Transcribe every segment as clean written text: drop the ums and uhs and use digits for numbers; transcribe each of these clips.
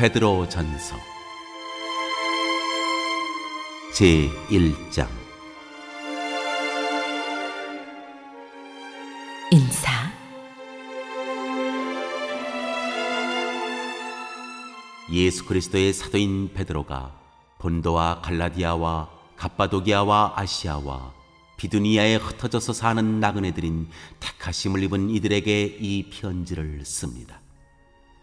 베드로 전서 제1장 인사. 예수 그리스도의 사도인 베드로가 본도와 갈라디아와 갑바도기아와 아시아와 비두니아에 흩어져서 사는 나그네들인 택하심을 입은 이들에게 이 편지를 씁니다.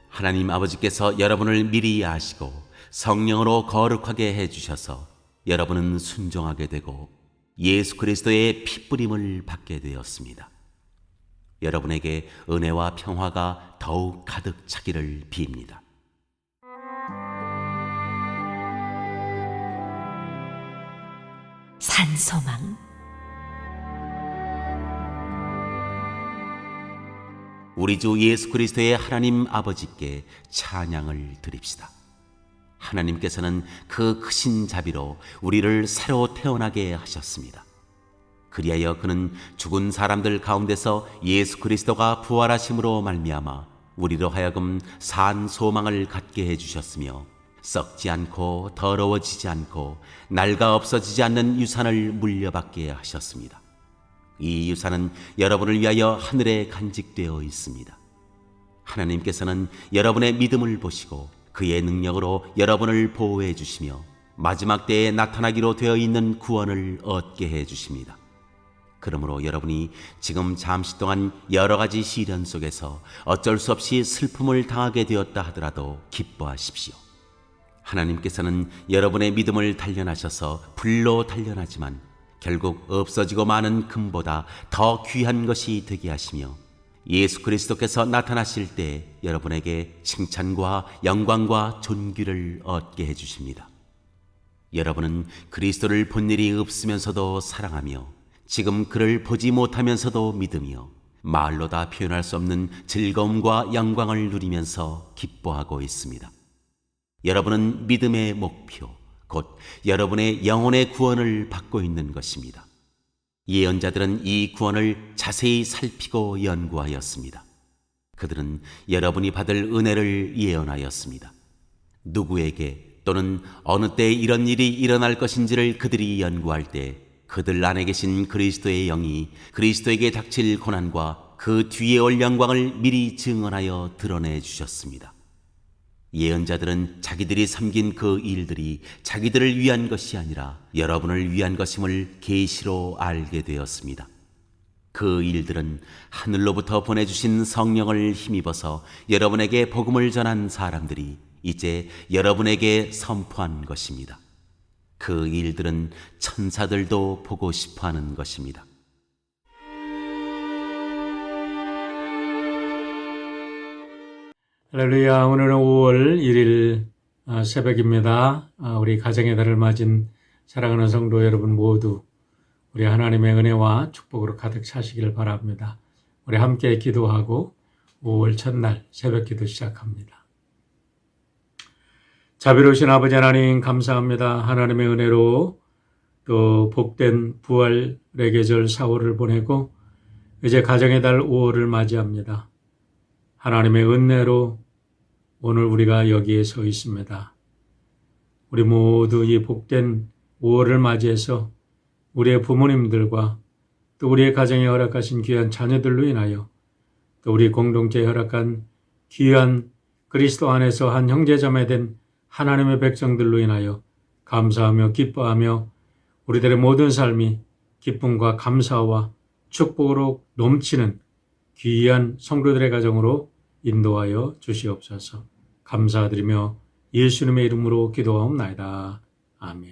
하나님 아버지께서 여러분을 미리 아시고 성령으로 거룩하게 해주셔서 여러분은 순종하게 되고 예수 그리스도의 핏부림을 받게 되었습니다. 여러분에게 은혜와 평화가 더욱 가득 차기를 빕니다. 산소망. 우리 주 예수 그리스도의 하나님 아버지께 찬양을 드립시다. 하나님께서는 그 크신 자비로 우리를 새로 태어나게 하셨습니다. 그리하여 그는 죽은 사람들 가운데서 예수 그리스도가 부활하심으로 말미암아 우리로 하여금 산 소망을 갖게 해주셨으며 썩지 않고 더러워지지 않고 낡아 없어지지 않는 유산을 물려받게 하셨습니다. 이 유산은 여러분을 위하여 하늘에 간직되어 있습니다. 하나님께서는 여러분의 믿음을 보시고 그의 능력으로 여러분을 보호해 주시며 마지막 때에 나타나기로 되어 있는 구원을 얻게 해 주십니다. 그러므로 여러분이 지금 잠시 동안 여러 가지 시련 속에서 어쩔 수 없이 슬픔을 당하게 되었다 하더라도 기뻐하십시오. 하나님께서는 여러분의 믿음을 단련하셔서 불로 단련하지만 결국 없어지고 마는 금보다 더 귀한 것이 되게 하시며 예수 그리스도께서 나타나실 때 여러분에게 칭찬과 영광과 존귀를 얻게 해주십니다. 여러분은 그리스도를 본 일이 없으면서도 사랑하며 지금 그를 보지 못하면서도 믿으며 말로 다 표현할 수 없는 즐거움과 영광을 누리면서 기뻐하고 있습니다. 여러분은 믿음의 목표, 곧 여러분의 영혼의 구원을 받고 있는 것입니다. 예언자들은 이 구원을 자세히 살피고 연구하였습니다. 그들은 여러분이 받을 은혜를 예언하였습니다. 누구에게 또는 어느 때 이런 일이 일어날 것인지를 그들이 연구할 때 그들 안에 계신 그리스도의 영이 그리스도에게 닥칠 고난과 그 뒤에 올 영광을 미리 증언하여 드러내 주셨습니다. 예언자들은 자기들이 섬긴 그 일들이 자기들을 위한 것이 아니라 여러분을 위한 것임을 계시로 알게 되었습니다. 그 일들은 하늘로부터 보내주신 성령을 힘입어서 여러분에게 복음을 전한 사람들이 이제 여러분에게 선포한 것입니다. 그 일들은 천사들도 보고 싶어하는 것입니다. 할렐루야. 오늘은 5월 1일 새벽입니다. 우리 가정의 달을 맞은 사랑하는 성도 여러분 모두 우리 하나님의 은혜와 축복으로 가득 차시기를 바랍니다. 우리 함께 기도하고 5월 첫날 새벽 기도 시작합니다. 자비로우신 아버지 하나님 감사합니다. 하나님의 은혜로 또 복된 부활의 계절 4월을 보내고 이제 가정의 달 5월을 맞이합니다. 하나님의 은혜로 오늘 우리가 여기에 서 있습니다. 우리 모두 이 복된 5월을 맞이해서 우리의 부모님들과 또 우리의 가정에 허락하신 귀한 자녀들로 인하여 또 우리 공동체에 허락한 귀한 그리스도 안에서 한 형제자매 된 하나님의 백성들로 인하여 감사하며 기뻐하며 우리들의 모든 삶이 기쁨과 감사와 축복으로 넘치는 귀한 성도들의 가정으로 인도하여 주시옵소서. 감사드리며 예수님의 이름으로 기도하옵나이다. 아멘.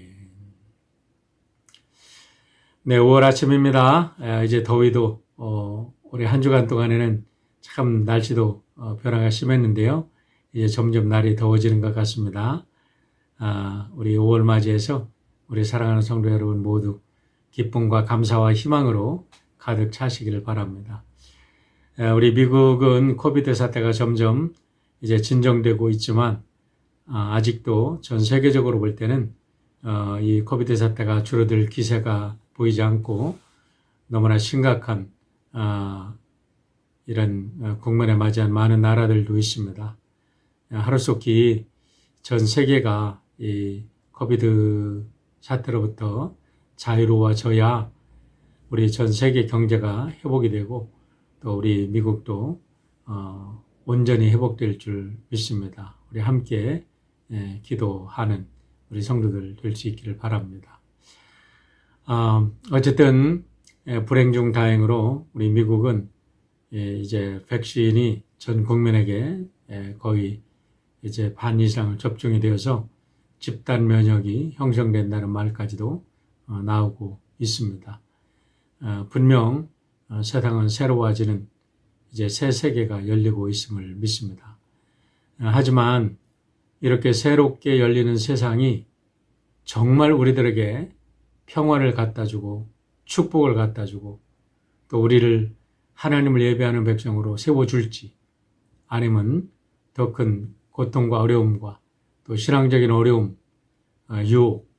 네, 5월 아침입니다. 이제 더위도 올해 한 주간 동안에는 참 날씨도 변화가 심했는데요. 이제 점점 날이 더워지는 것 같습니다. 우리 5월 맞이해서 우리 사랑하는 성도 여러분 모두 기쁨과 감사와 희망으로 가득 차시기를 바랍니다. 우리 미국은 코비드 사태가 점점 이제 진정되고 있지만 아직도 전 세계적으로 볼 때는 이 코비드 사태가 줄어들 기세가 보이지 않고 너무나 심각한 이런 국면에 맞이한 많은 나라들도 있습니다. 하루속히 전 세계가 이 코비드 사태로부터 자유로워져야 우리 전 세계 경제가 회복이 되고 또 우리 미국도 온전히 회복될 줄 믿습니다. 우리 함께 기도하는 우리 성도들 될 수 있기를 바랍니다. 어쨌든 불행 중 다행으로 우리 미국은 이제 백신이 전 국민에게 거의 이제 반 이상을 접종이 되어서 집단 면역이 형성된다는 말까지도 나오고 있습니다. 분명 세상은 새로워지는 이제 새 세계가 열리고 있음을 믿습니다. 하지만 이렇게 새롭게 열리는 세상이 정말 우리들에게 평화를 갖다 주고 축복을 갖다 주고 또 우리를 하나님을 예배하는 백성으로 세워줄지 아니면 더 큰 고통과 어려움과 또 신앙적인 어려움, 유혹,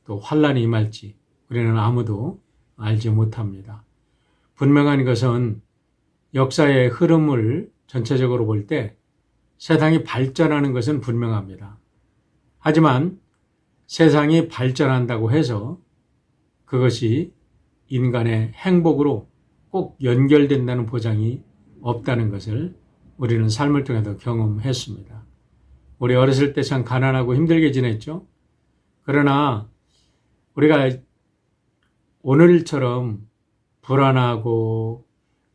또 환란이 임할지 우리는 아무도 알지 못합니다. 분명한 것은 역사의 흐름을 전체적으로 볼 때 세상이 발전하는 것은 분명합니다. 하지만 세상이 발전한다고 해서 그것이 인간의 행복으로 꼭 연결된다는 보장이 없다는 것을 우리는 삶을 통해서 경험했습니다. 우리 어렸을 때 참 가난하고 힘들게 지냈죠. 그러나 우리가 오늘처럼 불안하고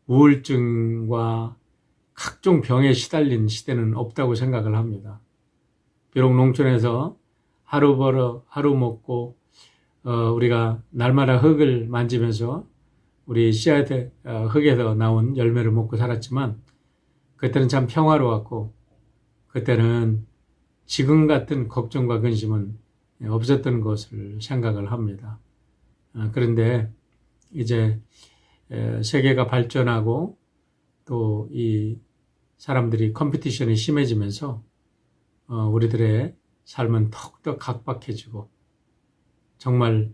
우울증과 각종 병에 시달린 시대는 없다고 생각을 합니다. 비록 농촌에서 하루 벌어 하루 먹고 우리가 날마다 흙을 만지면서 우리 씨앗 흙에서 나온 열매를 먹고 살았지만 그때는 참 평화로웠고 그때는 지금 같은 걱정과 근심은 없었던 것을 생각을 합니다. 그런데 이제 세계가 발전하고 또 이 사람들이 컴피티션이 심해지면서 우리들의 삶은 더욱더 각박해지고 정말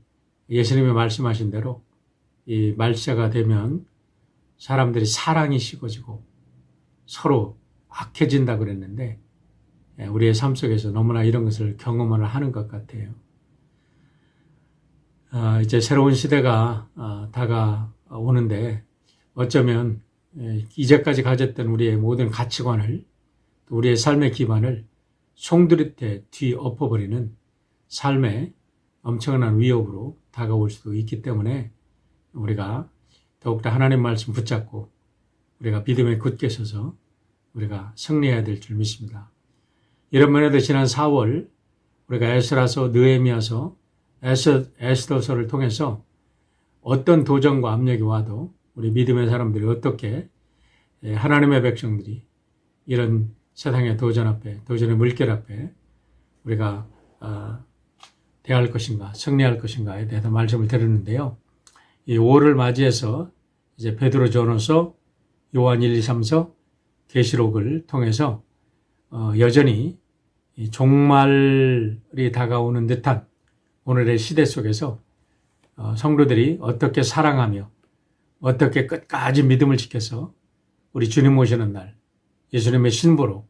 예수님이 말씀하신 대로 이 말세가 되면 사람들이 사랑이 식어지고 서로 악해진다 그랬는데 우리의 삶 속에서 너무나 이런 것을 경험을 하는 것 같아요. 이제 새로운 시대가 다가오는데 어쩌면 이제까지 가졌던 우리의 모든 가치관을 또 우리의 삶의 기반을 송두리째 뒤엎어버리는 삶의 엄청난 위협으로 다가올 수도 있기 때문에 우리가 더욱더 하나님 말씀 붙잡고 우리가 믿음에 굳게 서서 우리가 승리해야 될 줄 믿습니다. 이런 면에도 지난 4월 우리가 에스라서, 느헤미야서, 에스더서를 통해서 어떤 도전과 압력이 와도 우리 믿음의 사람들이 어떻게 하나님의 백성들이 이런 세상의 도전 앞에, 도전의 물결 앞에 우리가 대할 것인가, 승리할 것인가에 대해서 말씀을 드렸는데요. 이 5월을 맞이해서 이제 베드로전서, 요한 1, 2, 3서, 계시록을 통해서 여전히 이 종말이 다가오는 듯한 오늘의 시대 속에서 성도들이 어떻게 사랑하며 어떻게 끝까지 믿음을 지켜서 우리 주님 오시는 날 예수님의 신부로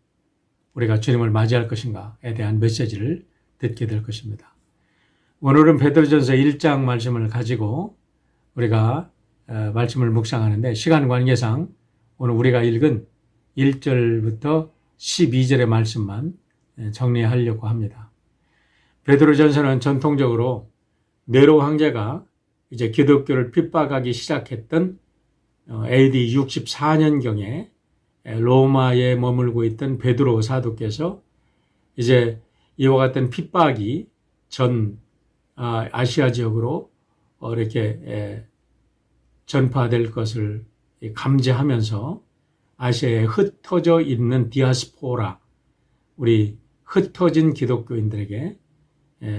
우리가 주님을 맞이할 것인가에 대한 메시지를 듣게 될 것입니다. 오늘은 베드로전서 1장 말씀을 가지고 우리가 말씀을 묵상하는데 시간 관계상 오늘 우리가 읽은 1절부터 12절의 말씀만 정리하려고 합니다. 베드로전서는 전통적으로 네로 황제가 이제 기독교를 핍박하기 시작했던 AD 64년경에 로마에 머물고 있던 베드로 사도께서 이제 이와 같은 핍박이 전 아시아 지역으로 이렇게 전파될 것을 감지하면서 아시아에 흩어져 있는 디아스포라, 우리 흩어진 기독교인들에게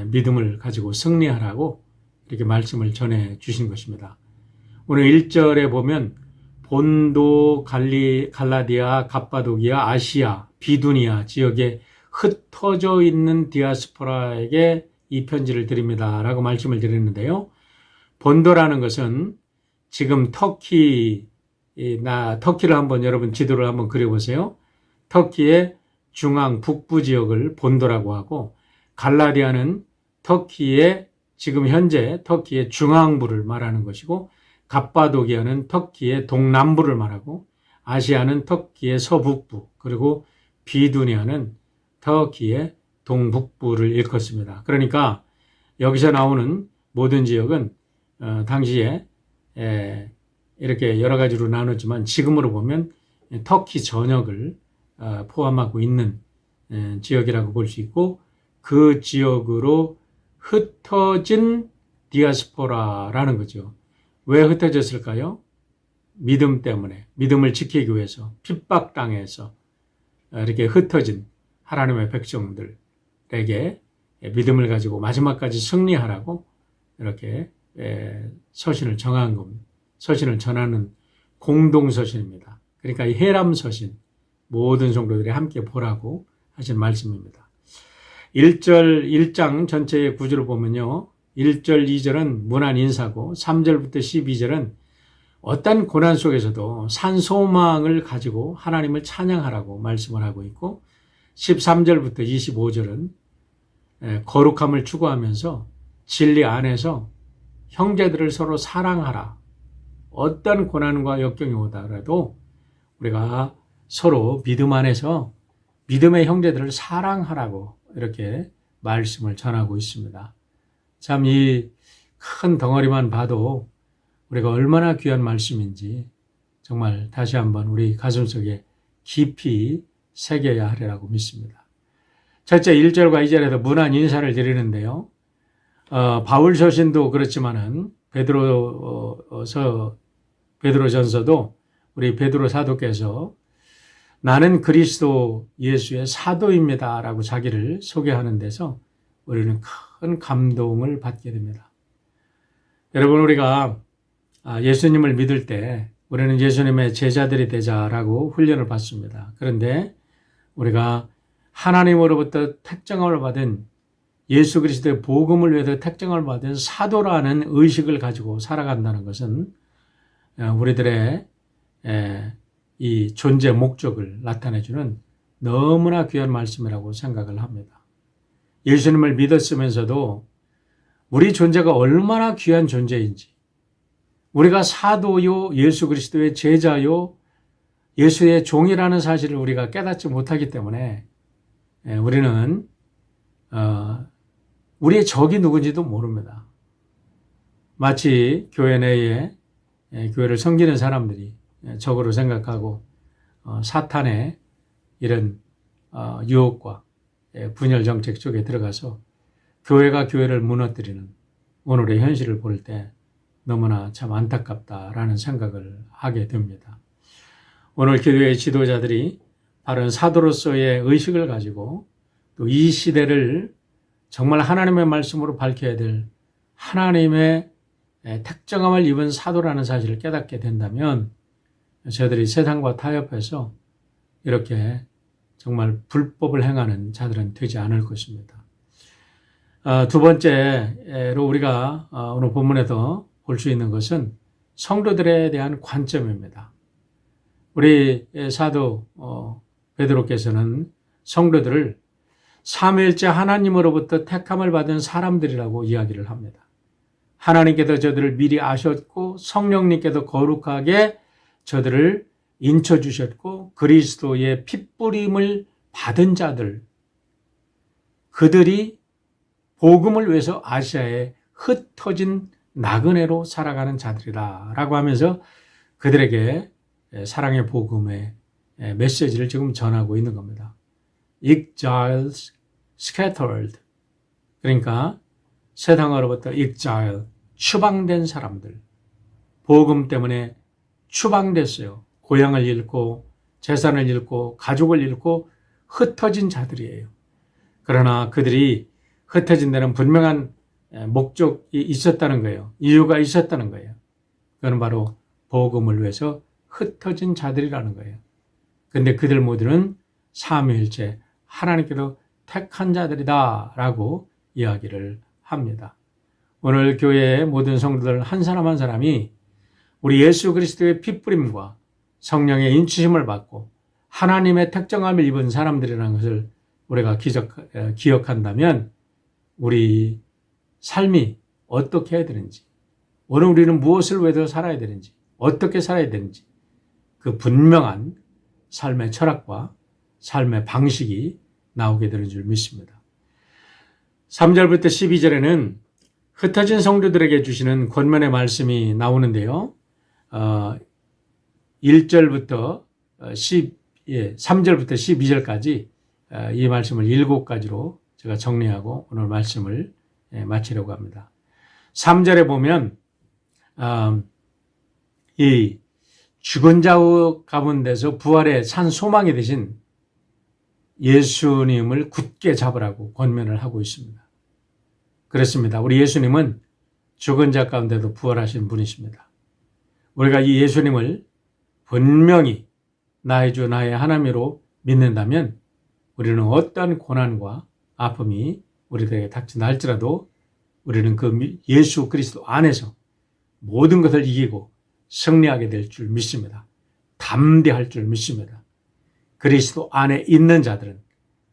믿음을 가지고 승리하라고 이렇게 말씀을 전해 주신 것입니다. 오늘 1절에 보면 본도, 갈라디아, 갑바도기아, 아시아, 비두니아 지역에 흩어져 있는 디아스포라에게 이 편지를 드립니다 라고 말씀을 드렸는데요. 본도라는 것은 지금 터키를 한번 여러분 지도를 한번 그려보세요. 터키의 중앙 북부 지역을 본도라고 하고, 갈라디아는 터키의 지금 현재 터키의 중앙부를 말하는 것이고, 갑바도기아는 터키의 동남부를 말하고, 아시아는 터키의 서북부, 그리고 비두니아는 터키의 동북부를 일컫습니다. 그러니까 여기서 나오는 모든 지역은 당시에 이렇게 여러 가지로 나눴지만 지금으로 보면 터키 전역을 포함하고 있는 지역이라고 볼 수 있고, 그 지역으로 흩어진 디아스포라라는 거죠. 왜 흩어졌을까요? 믿음 때문에, 믿음을 지키기 위해서 핍박당해서 이렇게 흩어진 하나님의 백성들에게 믿음을 가지고 마지막까지 승리하라고 이렇게 서신을 정한 겁니다. 서신을 전하는 공동서신입니다. 그러니까 이 해람서신, 모든 성도들이 함께 보라고 하신 말씀입니다. 1장 전체의 구조를 보면요, 1절, 2절은 문안 인사고 3절부터 12절은 어떤 고난 속에서도 산 소망을 가지고 하나님을 찬양하라고 말씀을 하고 있고, 13절부터 25절은 거룩함을 추구하면서 진리 안에서 형제들을 서로 사랑하라. 어떤 고난과 역경이 오더라도 우리가 서로 믿음 안에서 믿음의 형제들을 사랑하라고 이렇게 말씀을 전하고 있습니다. 참 이 큰 덩어리만 봐도 우리가 얼마나 귀한 말씀인지 정말 다시 한번 우리 가슴속에 깊이 새겨야 하리라고 믿습니다. 첫째 1절과 2절에서 문안 인사를 드리는데요. 바울 서신도 그렇지만은 베드로전서도 우리 베드로 사도께서 나는 그리스도 예수의 사도입니다라고 자기를 소개하는 데서 우리는 큰 감동을 받게 됩니다. 여러분, 우리가 예수님을 믿을 때 우리는 예수님의 제자들이 되자라고 훈련을 받습니다. 그런데 우리가 하나님으로부터 택정을 받은 예수 그리스도의 복음을 위해서 택정을 받은 사도라는 의식을 가지고 살아간다는 것은 우리들의 이 존재 목적을 나타내주는 너무나 귀한 말씀이라고 생각을 합니다. 예수님을 믿었으면서도 우리 존재가 얼마나 귀한 존재인지, 우리가 사도요, 예수 그리스도의 제자요, 예수의 종이라는 사실을 우리가 깨닫지 못하기 때문에 우리는 우리의 적이 누군지도 모릅니다. 마치 교회 내에 교회를 섬기는 사람들이 적으로 생각하고 사탄의 이런 유혹과 분열 정책 속에 들어가서 교회가 교회를 무너뜨리는 오늘의 현실을 볼 때 너무나 참 안타깝다라는 생각을 하게 됩니다. 오늘 교회의 지도자들이 바른 사도로서의 의식을 가지고 또 이 시대를 정말 하나님의 말씀으로 밝혀야 될 하나님의 택정함을 입은 사도라는 사실을 깨닫게 된다면 저들이 세상과 타협해서 이렇게 정말 불법을 행하는 자들은 되지 않을 것입니다. 두 번째로 우리가 오늘 본문에서 볼 수 있는 것은 성도들에 대한 관점입니다. 우리 사도 베드로께서는 성도들을 삼위일체 하나님으로부터 택함을 받은 사람들이라고 이야기를 합니다. 하나님께서 저들을 미리 아셨고 성령님께서 거룩하게 저들을 인쳐주셨고 그리스도의 핏부림을 받은 자들, 그들이 복음을 위해서 아시아에 흩어진 나그네로 살아가는 자들이다 라고 하면서 그들에게 사랑의 복음의 메시지를 지금 전하고 있는 겁니다. Exiles scattered, 그러니까 세상으로부터 exile, 추방된 사람들, 복음 때문에 추방됐어요. 고향을 잃고 재산을 잃고 가족을 잃고 흩어진 자들이에요. 그러나 그들이 흩어진 데는 분명한 목적이 있었다는 거예요. 이유가 있었다는 거예요. 그건 바로 복음을 위해서 흩어진 자들이라는 거예요. 근데 그들 모두는 삼위일체 하나님께서 택한 자들이다 라고 이야기를 합니다. 오늘 교회의 모든 성도들 한 사람 한 사람이 우리 예수 그리스도의 핏부림과 성령의 인치심을 받고 하나님의 특정함을 입은 사람들이라는 것을 우리가 기억한다면 우리 삶이 어떻게 해야 되는지, 오늘 우리는 무엇을 위해서 살아야 되는지, 어떻게 살아야 되는지 그 분명한 삶의 철학과 삶의 방식이 나오게 되는 줄 믿습니다. 3절부터 12절에는 흩어진 성도들에게 주시는 권면의 말씀이 나오는데요. 3절부터 12절까지 이 말씀을 7가지로 제가 정리하고 오늘 말씀을 마치려고 합니다. 3절에 보면 이 죽은 자 가운데서 부활의 산 소망이 되신 예수님을 굳게 잡으라고 권면을 하고 있습니다. 그렇습니다. 우리 예수님은 죽은 자 가운데도 부활하신 분이십니다. 우리가 이 예수님을 분명히 나의 주 나의 하나님으로 믿는다면 우리는 어떤 고난과 아픔이 우리들에게 닥친다 할지라도 우리는 그 예수 그리스도 안에서 모든 것을 이기고 승리하게 될 줄 믿습니다. 담대할 줄 믿습니다. 그리스도 안에 있는 자들은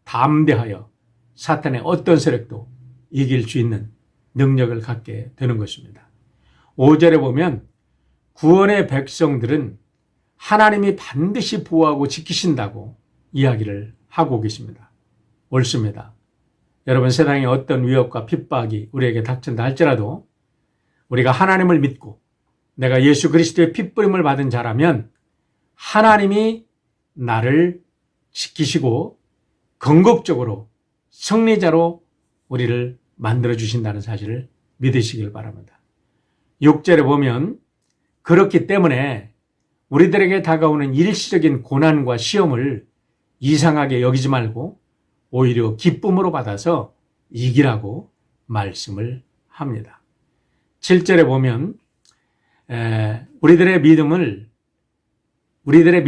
담대하여 사탄의 어떤 세력도 이길 수 있는 능력을 갖게 되는 것입니다. 5절에 보면 구원의 백성들은 하나님이 반드시 보호하고 지키신다고 이야기를 하고 계십니다. 옳습니다. 여러분, 세상에 어떤 위협과 핍박이 우리에게 닥친다 할지라도 우리가 하나님을 믿고 내가 예수 그리스도의 핏부림을 받은 자라면 하나님이 나를 지키시고 건국적으로 승리자로 우리를 만들어주신다는 사실을 믿으시길 바랍니다. 6절에 보면 그렇기 때문에 우리들에게 다가오는 일시적인 고난과 시험을 이상하게 여기지 말고 오히려 기쁨으로 받아서 이기라고 말씀을 합니다. 7절에 보면 우리들의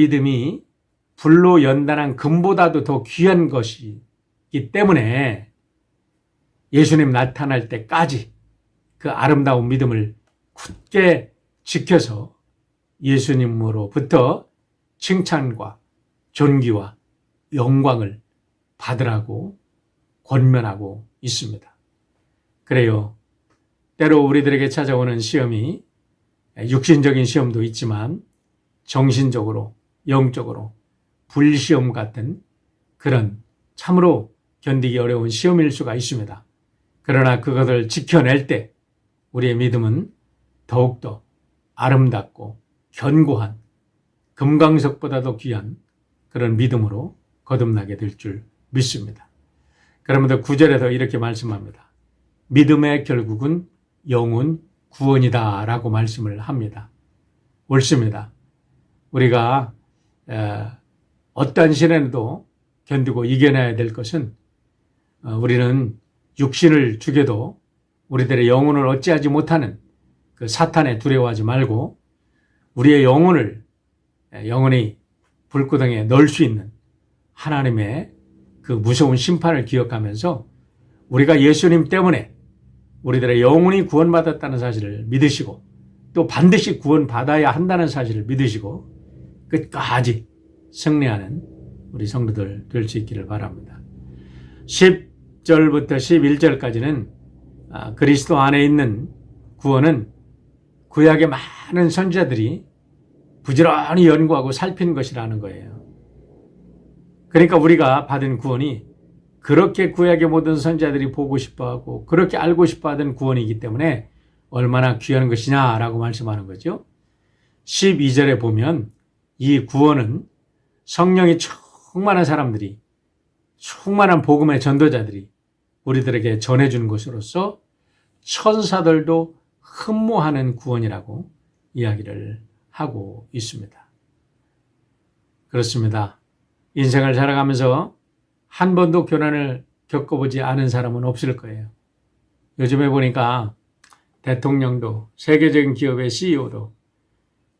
믿음이 불로 연단한 금보다도 더 귀한 것이기 때문에 예수님 나타날 때까지 그 아름다운 믿음을 굳게 지켜서 예수님으로부터 칭찬과 존귀와 영광을 받으라고 권면하고 있습니다. 그래요. 때로 우리들에게 찾아오는 시험이 육신적인 시험도 있지만 정신적으로, 영적으로 불시험 같은 그런 참으로 견디기 어려운 시험일 수가 있습니다. 그러나 그것을 지켜낼 때 우리의 믿음은 더욱더 아름답고 견고한 금강석보다도 귀한 그런 믿음으로 거듭나게 될 줄 믿습니다. 그러면서 9절에서 이렇게 말씀합니다. 믿음의 결국은 영혼 구원이다 라고 말씀을 합니다. 옳습니다. 우리가 어떠한 시련에도 견디고 이겨내야 될 것은 우리는 육신을 죽여도 우리들의 영혼을 어찌하지 못하는 그 사탄에 두려워하지 말고 우리의 영혼이 불구덩이에 넣을 수 있는 하나님의 그 무서운 심판을 기억하면서 우리가 예수님 때문에 우리들의 영혼이 구원받았다는 사실을 믿으시고 또 반드시 구원받아야 한다는 사실을 믿으시고 끝까지 승리하는 우리 성도들 될 수 있기를 바랍니다. 10절부터 11절까지는 그리스도 안에 있는 구원은 구약의 많은 선지자들이 부지런히 연구하고 살핀 것이라는 거예요. 그러니까 우리가 받은 구원이 그렇게 구약의 모든 선지자들이 보고 싶어하고 그렇게 알고 싶어하던 구원이기 때문에 얼마나 귀한 것이냐라고 말씀하는 거죠. 12절에 보면 이 구원은 성령이 충만한 사람들이, 충만한 복음의 전도자들이 우리들에게 전해주는 것으로서 천사들도 흠모하는 구원이라고 이야기를 하고 있습니다. 그렇습니다. 인생을 살아가면서 한 번도 고난을 겪어보지 않은 사람은 없을 거예요. 요즘에 보니까 대통령도 세계적인 기업의 CEO도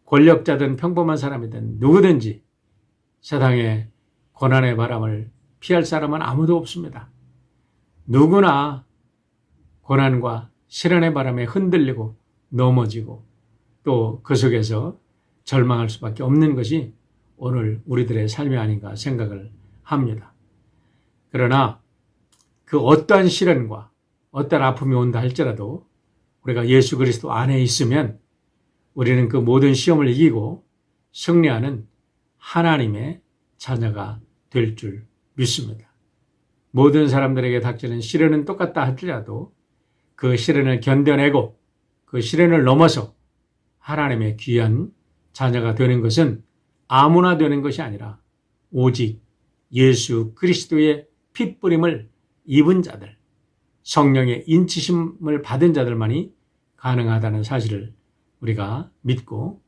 권력자든 평범한 사람이든 누구든지 세상에 고난의 바람을 피할 사람은 아무도 없습니다. 누구나 고난과 시련의 바람에 흔들리고 넘어지고 또 그 속에서 절망할 수밖에 없는 것이 오늘 우리들의 삶이 아닌가 생각을 합니다. 그러나 그 어떠한 시련과 어떠한 아픔이 온다 할지라도 우리가 예수 그리스도 안에 있으면 우리는 그 모든 시험을 이기고 승리하는 하나님의 자녀가 될 줄 믿습니다. 모든 사람들에게 닥치는 시련은 똑같다 할지라도 그 시련을 견뎌내고 그 시련을 넘어서 하나님의 귀한 자녀가 되는 것은 아무나 되는 것이 아니라 오직 예수 그리스도의 핏뿌림을 입은 자들, 성령의 인치심을 받은 자들만이 가능하다는 사실을 우리가 믿고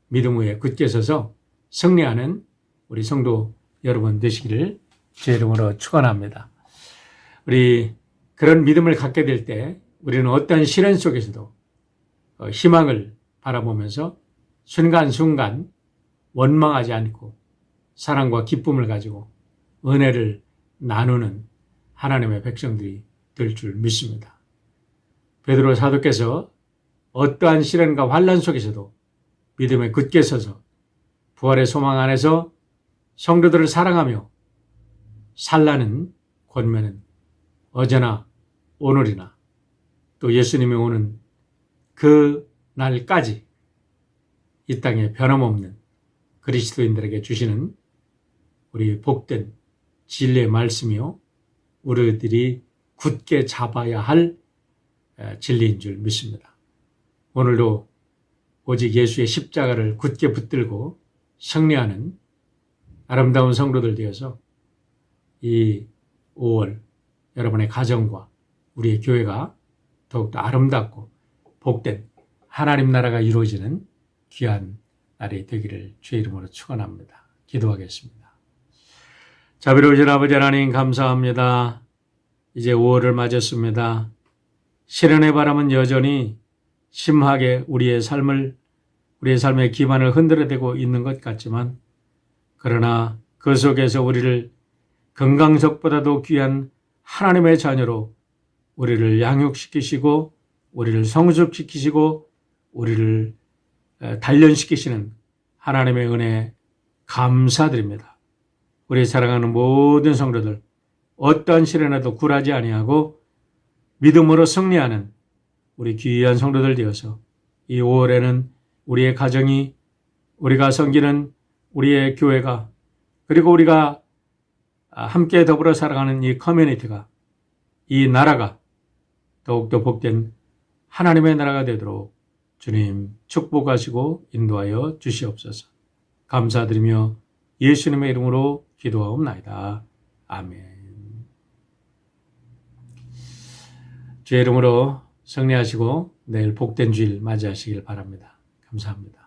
믿음 위에 굳게 서서 승리하는 우리 성도 여러분 되시기를 제 이름으로 축원합니다. 우리 그런 믿음을 갖게 될 때 우리는 어떤 시련 속에서도 희망을 바라보면서 순간순간 원망하지 않고 사랑과 기쁨을 가지고 은혜를 나누는 하나님의 백성들이 될 줄 믿습니다. 베드로 사도께서 어떠한 시련과 환난 속에서도 믿음에 굳게 서서 부활의 소망 안에서 성도들을 사랑하며 살라는 권면은 어제나 오늘이나 또 예수님이 오는 그 날까지 이 땅에 변함없는 그리스도인들에게 주시는 우리 복된 진리의 말씀이요 우리들이 굳게 잡아야 할 진리인 줄 믿습니다. 오늘도 오직 예수의 십자가를 굳게 붙들고 승리하는 아름다운 성도들 되어서 이 5월 여러분의 가정과 우리의 교회가 더욱더 아름답고 복된 하나님 나라가 이루어지는 귀한 날이 되기를 주의 이름으로 축원합니다. 기도하겠습니다. 자비로우신 아버지 하나님 감사합니다. 이제 5월을 맞았습니다. 시련의 바람은 여전히 심하게 우리의 삶의 기반을 흔들어대고 있는 것 같지만 그러나 그 속에서 우리를 건강석보다도 귀한 하나님의 자녀로 우리를 양육시키시고 우리를 성숙시키시고 우리를 단련시키시는 하나님의 은혜에 감사드립니다. 우리 사랑하는 모든 성도들 어떠한 시련에도 굴하지 아니하고 믿음으로 승리하는 우리 귀한 성도들 되어서 이 5월에는 우리의 가정이 우리가 섬기는 우리의 교회가 그리고 우리가 함께 더불어 살아가는 이 커뮤니티가 이 나라가 더욱더 복된 하나님의 나라가 되도록 주님 축복하시고 인도하여 주시옵소서. 감사드리며 예수님의 이름으로 기도하옵나이다. 아멘. 주의 이름으로 승리하시고 내일 복된 주일 맞이하시길 바랍니다. 감사합니다.